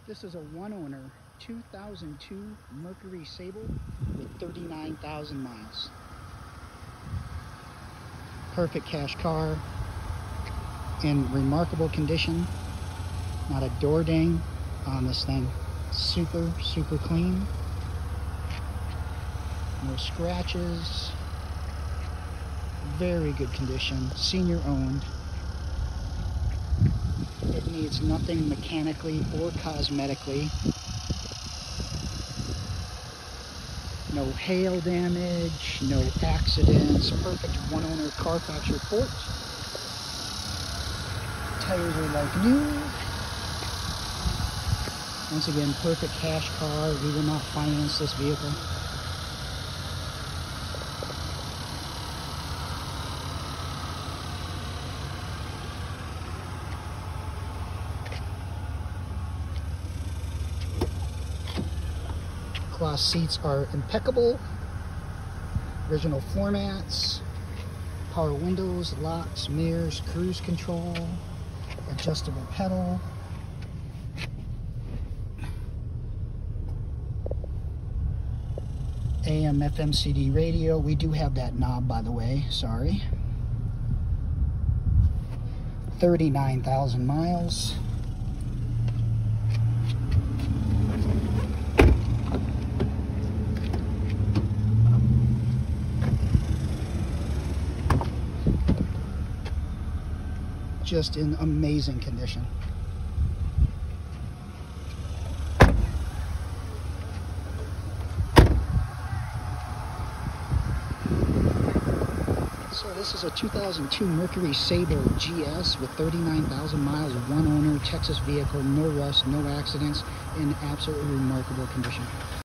This is a one-owner 2002 Mercury Sable with 39,000 miles. Perfect cash car, in remarkable condition. Not a door ding on this thing. Super clean. No scratches. Very good condition. Senior owned. It needs nothing mechanically or cosmetically. No hail damage, no accidents. Perfect one-owner Carfax report. Tires are like new. Once again, perfect cash car. We will not finance this vehicle. Cloth seats are impeccable. Original floor mats. Power windows, locks, mirrors, cruise control, adjustable pedal. AM, FM, CD radio. We do have that knob, by the way. Sorry. 39,000 miles. Just in amazing condition. So this is a 2002 Mercury Sable GS with 39,000 miles, one owner, Texas vehicle, no rust, no accidents, in absolutely remarkable condition.